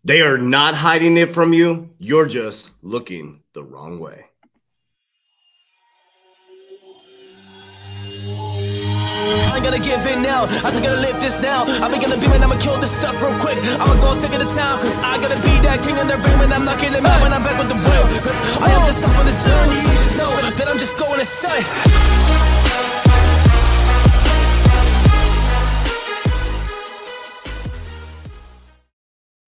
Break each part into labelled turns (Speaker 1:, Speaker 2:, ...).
Speaker 1: They are not hiding it from you. You're just looking the wrong way.
Speaker 2: I ain't gonna give in now. I just gotta live this now. I ain't gonna be man, I'ma kill this stuff real quick. I'ma go take it to town, cause I gotta be that king in the ring when I'm knocking them out when I'm back with the whip. Cause I am just up on the journey. You know that I'm just going insane.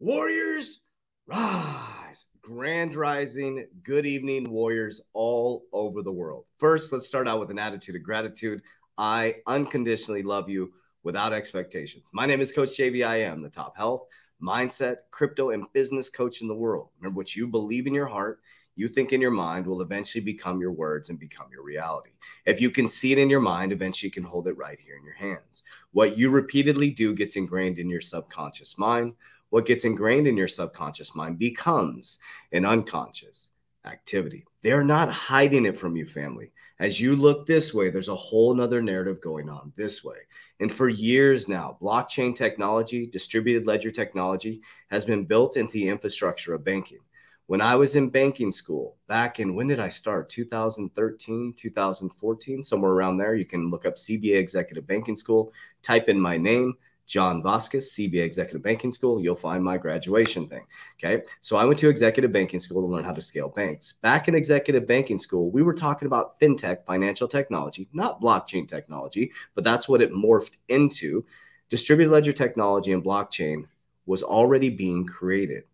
Speaker 1: Warriors, rise. Grand rising. Good evening, warriors all over the world. First, let's start out with an attitude of gratitude. I unconditionally love you without expectations. My name is Coach JV. I am the top health, mindset, crypto, and business coach in the world. Remember, what you believe in your heart, you think in your mind, will eventually become your words and become your reality. If you can see it in your mind, eventually you can hold it right here in your hands. What you repeatedly do gets ingrained in your subconscious mind. What gets ingrained in your subconscious mind becomes an unconscious activity. They're not hiding it from you, family. As you look this way, there's a whole nother narrative going on this way. And for years now, blockchain technology, distributed ledger technology has been built into the infrastructure of banking. When I was in banking school, back in, when did I start? 2013, 2014, somewhere around there. You can look up CBA Executive Banking School, type in my name, John Vasquez, CBA Executive Banking School. You'll find my graduation thing. Okay. So I went to executive banking school to learn how to scale banks. Back in executive banking school, we were talking about fintech, financial technology, not blockchain technology, but that's what it morphed into. Distributed ledger technology and blockchain was already being created.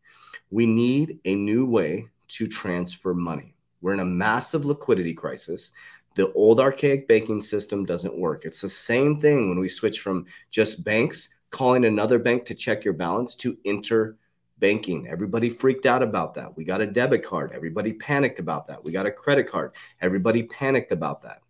Speaker 1: We need a new way to transfer money. We're in a massive liquidity crisis. The old archaic banking system doesn't work. It's the same thing when we switch from just banks calling another bank to check your balance to interbanking. Everybody freaked out about that. We got a debit card. Everybody panicked about that. We got a credit card. Everybody panicked about that.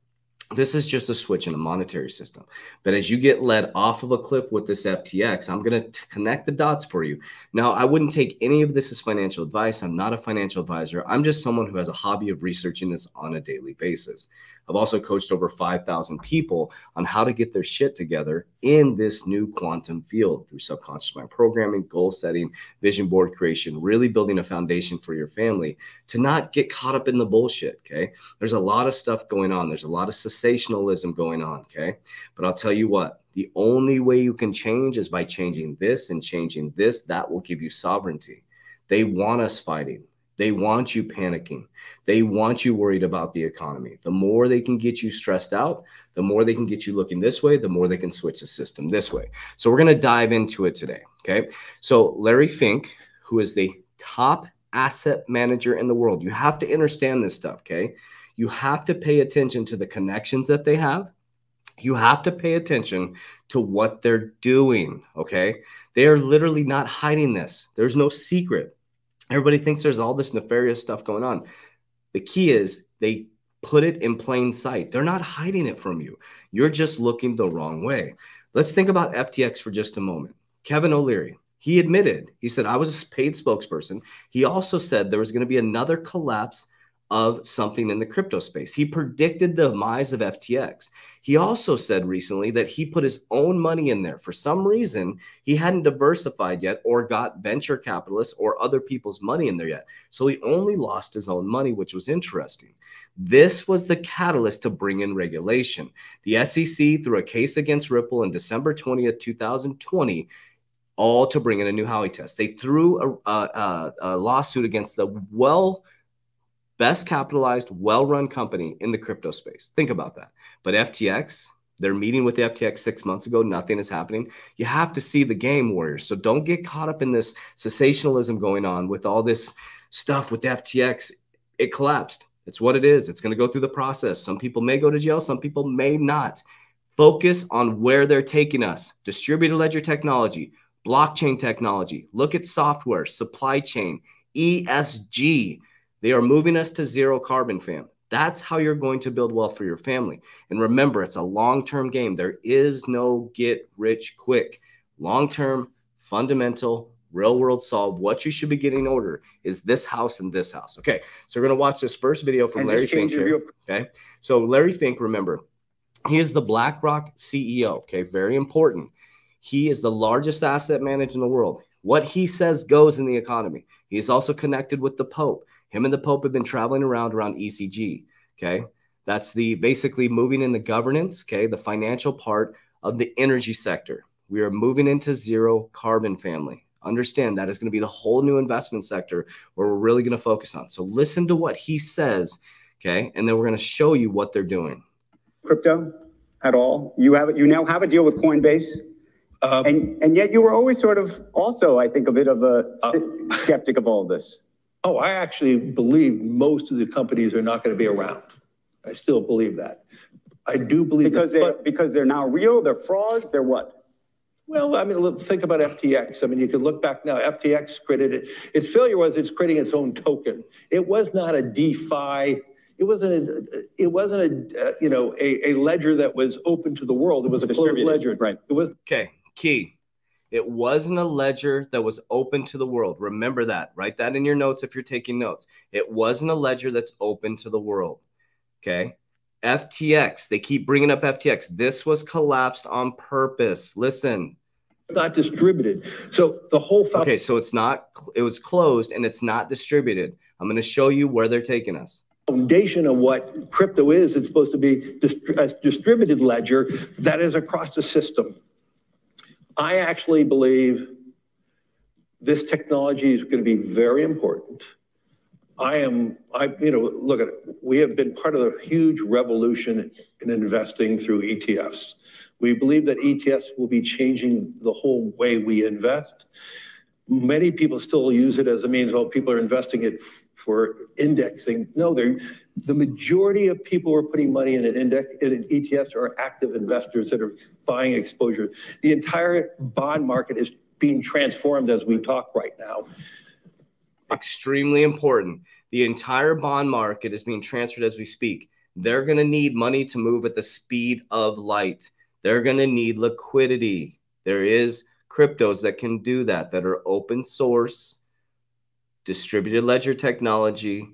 Speaker 1: This is just a switch in a monetary system. But as you get led off of a cliff with this FTX, I'm going to connect the dots for you. Now, I wouldn't take any of this as financial advice. I'm not a financial advisor. I'm just someone who has a hobby of researching this on a daily basis. I've also coached over 5,000 people on how to get their shit together in this new quantum field through subconscious mind programming, goal setting, vision board creation, really building a foundation for your family to not get caught up in the bullshit, okay? There's a lot of stuff going on. There's a lot of sensationalism going on, okay? But I'll tell you what, the only way you can change is by changing this and changing this. That will give you sovereignty. They want us fighting. They want you panicking. They want you worried about the economy. The more they can get you stressed out, the more they can get you looking this way, the more they can switch the system this way. So we're going to dive into it today, okay? So Larry Fink, who is the top asset manager in the world, you have to understand this stuff, okay? You have to pay attention to the connections that they have. You have to pay attention to what they're doing, okay? They are literally not hiding this. There's no secret. Everybody thinks there's all this nefarious stuff going on. The key is they put it in plain sight. They're not hiding it from you. You're just looking the wrong way. Let's think about FTX for just a moment. Kevin O'Leary, he admitted, he said, I was a paid spokesperson. He also said there was going to be another collapse of something in the crypto space. He predicted the demise of FTX. He also said recently that he put his own money in there. For some reason, he hadn't diversified yet or got venture capitalists or other people's money in there yet. So he only lost his own money, which was interesting. This was the catalyst to bring in regulation. The SEC threw a case against Ripple in December 20th, 2020, all to bring in a new Howey test. They threw a lawsuit against the best capitalized, well-run company in the crypto space. Think about that. But FTX, they're meeting with the FTX 6 months ago. Nothing is happening. You have to see the game, warriors. So don't get caught up in this sensationalism going on with all this stuff with FTX. It collapsed. It's what it is. It's going to go through the process. Some people may go to jail. Some people may not. Focus on where they're taking us. Distributed ledger technology, blockchain technology. Look at software, supply chain, ESG. They are moving us to zero carbon, fam. That's how you're going to build wealth for your family. And remember, it's a long-term game. There is no get rich quick. Long-term, fundamental, real-world solve. What you should be getting in order is this house and this house. Okay, so we're going to watch this first video from Larry Fink here. Okay, so Larry Fink, remember, he is the BlackRock CEO. Okay, very important. He is the largest asset manager in the world. What he says goes in the economy. He's also connected with the Pope. Him and the Pope have been traveling around ECG. Okay. That's the basically moving in the governance. Okay. The financial part of the energy sector. We are moving into zero carbon, family. Understand that is going to be the whole new investment sector where we're really going to focus on. So listen to what he says. Okay. And then we're going to show you what they're doing.
Speaker 3: Crypto at all? You now have a deal with Coinbase. And yet you were always sort of also, I think, a bit of a skeptic of all of this.
Speaker 4: Oh, I actually believe most of the companies are not going to be around. I still believe that. I do believe
Speaker 3: because they're now real, they're frauds, they're what?
Speaker 4: Well, I mean, think about FTX. I mean, you can look back now. FTX created its failure was it's creating its own token. It was not a DeFi. It wasn't a ledger that was open to the world. It was a closed ledger.
Speaker 3: Right.
Speaker 4: It was
Speaker 1: okay. Key. It wasn't a ledger that was open to the world. Remember that. Write that in your notes if you're taking notes. It wasn't a ledger that's open to the world. Okay. FTX. They keep bringing up FTX. This was collapsed on purpose. Listen.
Speaker 4: Not distributed. So the whole
Speaker 1: okay. So it's not. It was closed and it's not distributed. I'm going to show you where they're taking us.
Speaker 4: Foundation of what crypto is. It's supposed to be a distributed ledger that is across the system. I actually believe this technology is going to be very important. Look at it. We have been part of a huge revolution in investing through ETFs. We believe that ETFs will be changing the whole way we invest. Many people still use it as a means, well, people are investing it for indexing. No, the majority of people who are putting money in an ETFs are active investors that are buying exposure. The entire bond market is being transformed as we talk right now.
Speaker 1: Extremely important. The entire bond market is being transferred as we speak. They're going to need money to move at the speed of light. They're going to need liquidity. There is cryptos that can do that are open source, distributed ledger technology,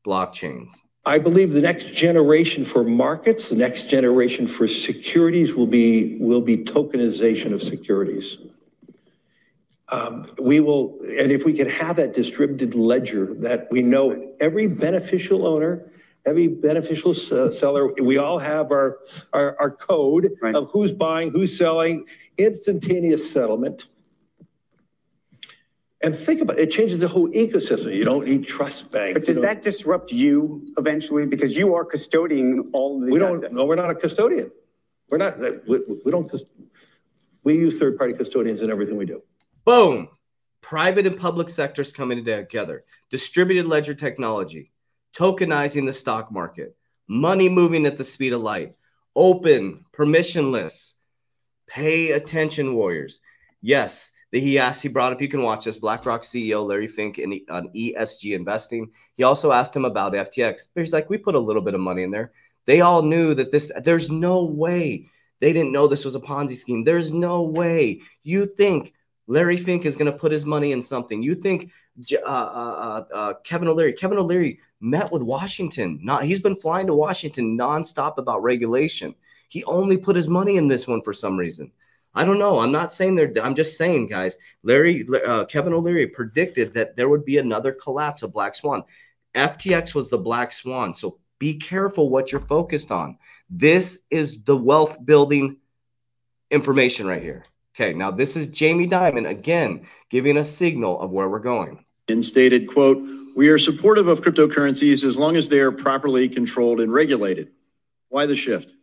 Speaker 1: blockchains.
Speaker 4: I believe the next generation for markets, the next generation for securities will be tokenization of securities. We will, and if we can have that distributed ledger that we know every beneficial owner, every beneficial seller, we all have our code of who's buying, who's selling, instantaneous settlement. And think about it, it changes the whole ecosystem. You don't need trust banks.
Speaker 3: But does that disrupt you eventually? Because you are custodying all of these assets.
Speaker 4: No, we're not a custodian. We're not, we use third-party custodians in everything we do.
Speaker 1: Boom. Private and public sectors coming together. Distributed ledger technology. Tokenizing the stock market. Money moving at the speed of light. Open, permissionless. Pay attention, warriors. Yes, he brought up, you can watch this, BlackRock CEO Larry Fink on ESG investing. He also asked him about FTX. He's like, we put a little bit of money in there. They all knew that there's no way. They didn't know this was a Ponzi scheme. There's no way. You think Larry Fink is going to put his money in something. You think Kevin O'Leary met with Washington. He's been flying to Washington nonstop about regulation. He only put his money in this one for some reason. I don't know. I'm not saying I'm just saying, guys, Kevin O'Leary predicted that there would be another collapse of Black Swan. FTX was the Black Swan. So be careful what you're focused on. This is the wealth building information right here. Okay, now this is Jamie Dimon, again, giving a signal of where we're going.
Speaker 5: And stated, quote, "We are supportive of cryptocurrencies as long as they are properly controlled and regulated." Why the shift?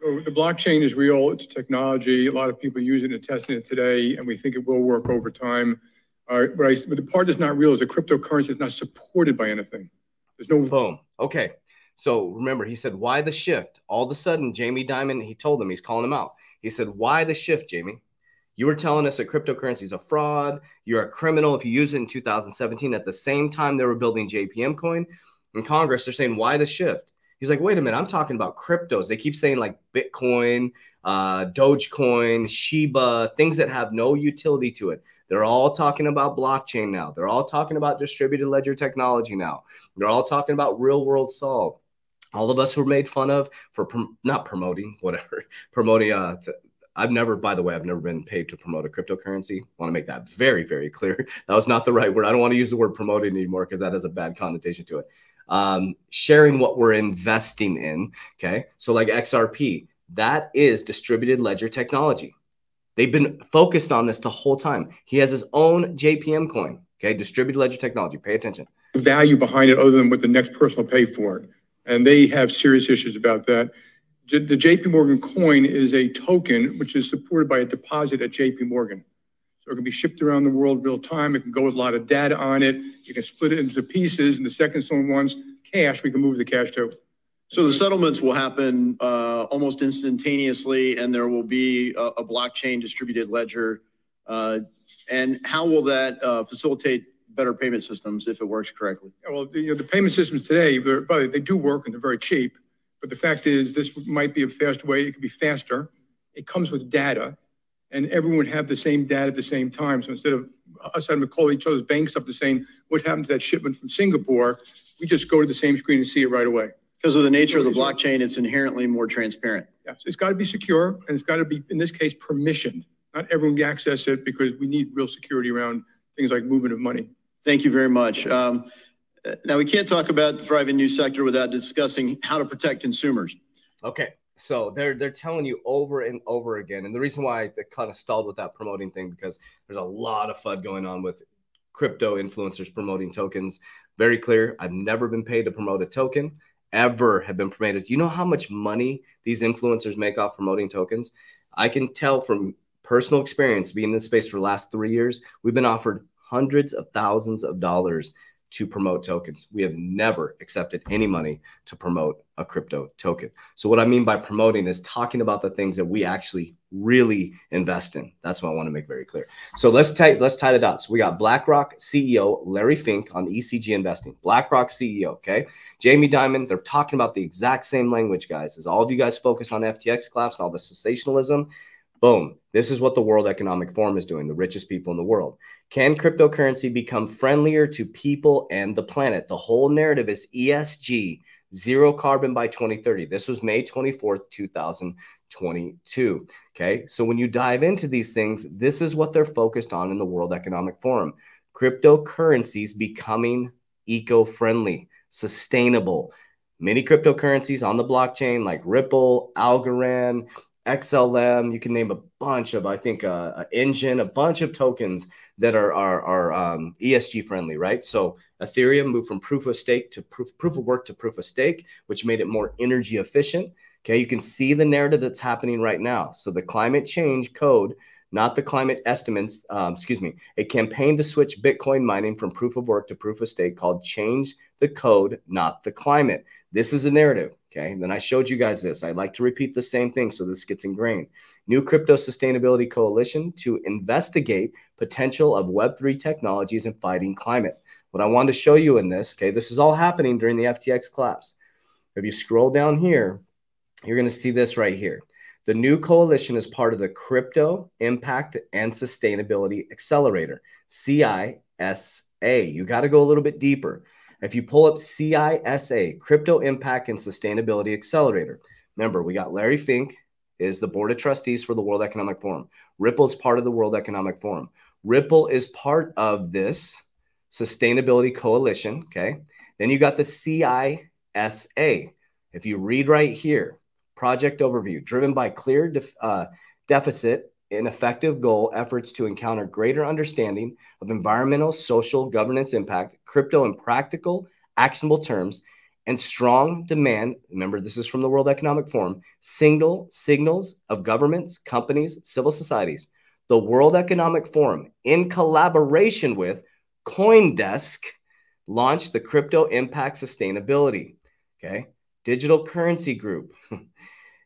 Speaker 6: So the blockchain is real. It's a technology. A lot of people use it and testing it today, and we think it will work over time. But the part that's not real is the cryptocurrency is not supported by anything. There's no...
Speaker 1: Boom. Okay. So remember, he said, why the shift? All of a sudden, Jamie Dimon, he told him, he's calling him out. He said, why the shift, Jamie? You were telling us that cryptocurrency is a fraud. You're a criminal if you use it in 2017. At the same time, they were building JPM coin. In Congress, they're saying, why the shift? He's like, wait a minute, I'm talking about cryptos. They keep saying like Bitcoin, Dogecoin, Shiba, things that have no utility to it. They're all talking about blockchain now. They're all talking about distributed ledger technology now. They're all talking about real world solve. All of us were made fun of for not promoting, whatever, promoting I've never, by the way, I've never been paid to promote a cryptocurrency. I want to make that very, very clear. That was not the right word. I don't want to use the word promoting anymore because that has a bad connotation to it. Sharing what we're investing in. Okay. So like XRP, that is distributed ledger technology. They've been focused on this the whole time. He has his own JPM coin. Okay. Distributed ledger technology. Pay attention.
Speaker 6: Value behind it other than what the next person will pay for it. And they have serious issues about that. The JP Morgan coin is a token which is supported by a deposit at JP Morgan. So it can be shipped around the world real time. It can go with a lot of data on it. You can split it into pieces. And the second someone wants cash, we can move the cash to.
Speaker 5: So the settlements will happen almost instantaneously, and there will be a blockchain distributed ledger. And how will that facilitate better payment systems if it works correctly?
Speaker 6: Well, the payment systems today, they do work and they're very cheap. But the fact is, this might be a fast way. It could be faster. It comes with data, and everyone would have the same data at the same time. So instead of us having to call each other's banks up to saying, what happened to that shipment from Singapore, we just go to the same screen and see it right away.
Speaker 5: Because of the nature of the blockchain, it's inherently more transparent.
Speaker 6: Yes, it's got to be secure, and it's got to be, in this case, permissioned. Not everyone can access it because we need real security around things like movement of money.
Speaker 5: Thank you very much. Now, we can't talk about the thriving new sector without discussing how to protect consumers.
Speaker 1: Okay, so they're telling you over and over again, and the reason why I kind of stalled with that promoting thing, because there's a lot of FUD going on with crypto influencers promoting tokens. Very clear, I've never been paid to promote a token, ever have been promoted. You know how much money these influencers make off promoting tokens? I can tell from personal experience being in this space for the last 3 years, we've been offered hundreds of thousands of dollars to promote tokens. We have never accepted any money to promote a crypto token. So what I mean by promoting is talking about the things that we actually really invest in. That's what I want to make very clear. So let's tie the dots. We got BlackRock CEO Larry Fink on ECG investing. BlackRock CEO, okay? Jamie Dimon, they're talking about the exact same language, guys. As all of you guys focus on FTX collapse and all the sensationalism, boom, this is what the World Economic Forum is doing, the richest people in the world. Can cryptocurrency become friendlier to people and the planet? The whole narrative is ESG, zero carbon by 2030. This was May 24th, 2022. Okay, so when you dive into these things, this is what they're focused on in the World Economic Forum. Cryptocurrencies becoming eco-friendly, sustainable. Many cryptocurrencies on the blockchain like Ripple, Algorand, XLM, you can name a bunch of, I think, Engine, a bunch of tokens that are ESG friendly, right? So Ethereum moved from proof of stake to proof of work to proof of stake, which made it more energy efficient. Okay, you can see the narrative that's happening right now. So the climate change code, not the climate estimates, a campaign to switch Bitcoin mining from proof of work to proof of stake called Change the Code, Not the Climate. This is a narrative. Okay, and then I showed you guys this. I like to repeat the same thing so this gets ingrained. New Crypto Sustainability Coalition to investigate potential of Web3 technologies in fighting climate. What I wanted to show you in this, okay, this is all happening during the FTX collapse. If you scroll down here, you're going to see this right here. The new coalition is part of the Crypto Impact and Sustainability Accelerator, CISA. You got to go a little bit deeper. If you pull up CISA, Crypto Impact and Sustainability Accelerator, remember, we got Larry Fink is the board of trustees for the World Economic Forum. Ripple is part of the World Economic Forum. Ripple is part of this sustainability coalition, okay? Then you got the CISA. If you read right here, project overview, driven by clear deficit and effective goal efforts to encounter greater understanding of environmental, social, governance impact, crypto in practical, actionable terms, and strong demand. Remember, this is from the World Economic Forum. Signals of governments, companies, civil societies. The World Economic Forum, in collaboration with CoinDesk, launched the Crypto Impact Sustainability. Okay, Digital Currency Group.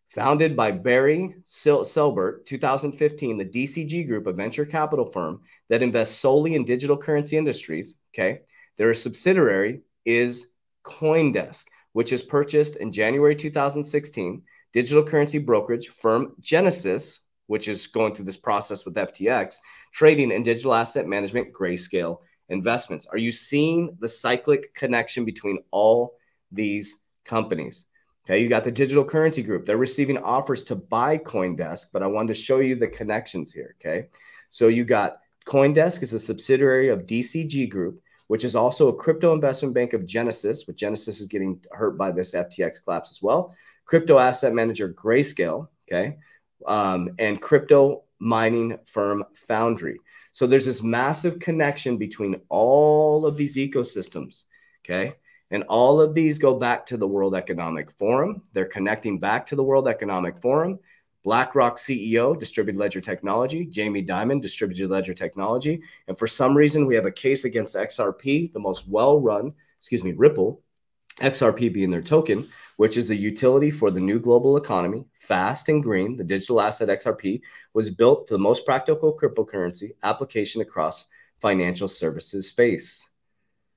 Speaker 1: Founded by Barry Silbert, 2015, the DCG Group, a venture capital firm that invests solely in digital currency industries, okay? Their subsidiary is CoinDesk, which is purchased in January 2016. Digital currency brokerage firm Genesis, which is going through this process with FTX, trading in digital asset management, Grayscale Investments. Are you seeing the cyclic connection between all these companies? Okay, you got the digital currency group. They're receiving offers to buy CoinDesk, but I wanted to show you the connections here, okay? So you got CoinDesk is a subsidiary of DCG Group, which is also a crypto investment bank of Genesis, but Genesis is getting hurt by this FTX collapse as well. Crypto asset manager Grayscale, okay? And crypto mining firm Foundry. So there's this massive connection between all of these ecosystems, okay? And all of these go back to the World Economic Forum. They're connecting back to the World Economic Forum. BlackRock CEO, Distributed Ledger Technology. Jamie Dimon, Distributed Ledger Technology. And for some reason, we have a case against XRP, the most well-run, Ripple, XRP being their token, which is the utility for the new global economy, fast and green. The digital asset XRP was built to the most practical cryptocurrency application across financial services space.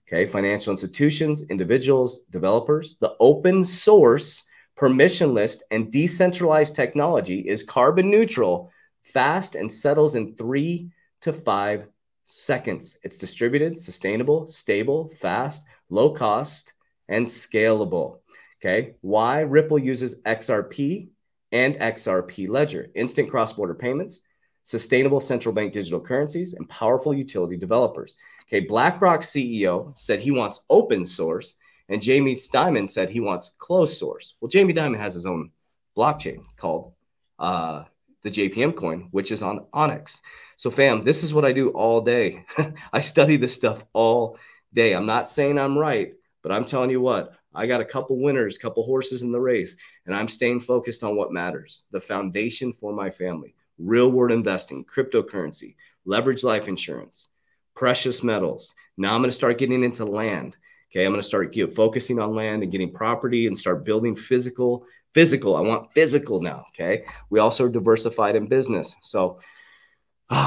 Speaker 1: Okay, financial institutions, individuals, developers. The open source, permissionless, and decentralized technology is carbon neutral, fast, and settles in 3 to 5 seconds. It's distributed, sustainable, stable, fast, low cost, and scalable. Okay, why? Ripple uses XRP and XRP Ledger, instant cross-border payments, sustainable central bank digital currencies, and powerful utility developers. Okay, BlackRock CEO said he wants open source, and Jamie Dimon said he wants closed source. Well, Jamie Dimon has his own blockchain called the JPM coin, which is on Onyx. So fam, this is what I do all day. I study this stuff all day. I'm not saying I'm right, but I'm telling you what, I got a couple winners, couple horses in the race, and I'm staying focused on what matters. The foundation for my family, real world investing, cryptocurrency, leveraged life insurance, precious metals. Now I'm going to start getting into land. Okay, I'm going to start focusing on land and getting property and start building physical. I want physical now. Okay, we also are diversified in business. So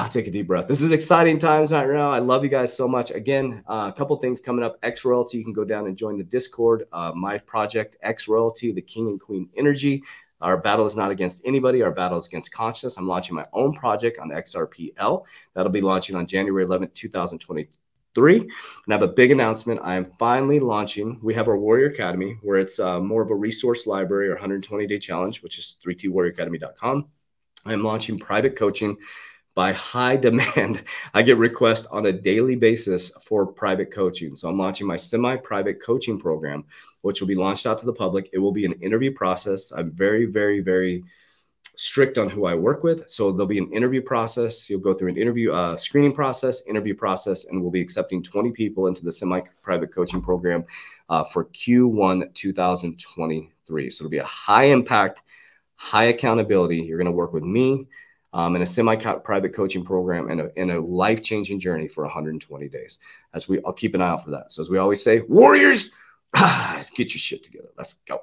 Speaker 1: take a deep breath. This is exciting times right now. I love you guys so much. Again, a couple things coming up. X Royalty, you can go down and join the Discord. My project, X Royalty, the King and Queen Energy. Our battle is not against anybody. Our battle is against consciousness. I'm launching my own project on XRPL. That'll be launching on January 11th, 2023. And I have a big announcement. I am finally launching. We have our Warrior Academy, where it's more of a resource library or 120-day challenge, which is 3twarrioracademy.com. I am launching private coaching by high demand. I get requests on a daily basis for private coaching. So I'm launching my semi-private coaching program, which will be launched out to the public. It will be an interview process. I'm very, very, very strict on who I work with. So there'll be an interview process. You'll go through an interview screening process, interview process, and we'll be accepting 20 people into the semi-private coaching program for Q1 2023. So it'll be a high impact, high accountability. You're going to work with me in a semi-private coaching program and a life-changing journey for 120 days. I'll keep an eye out for that. So as we always say, Warriors, get your shit together. Let's go.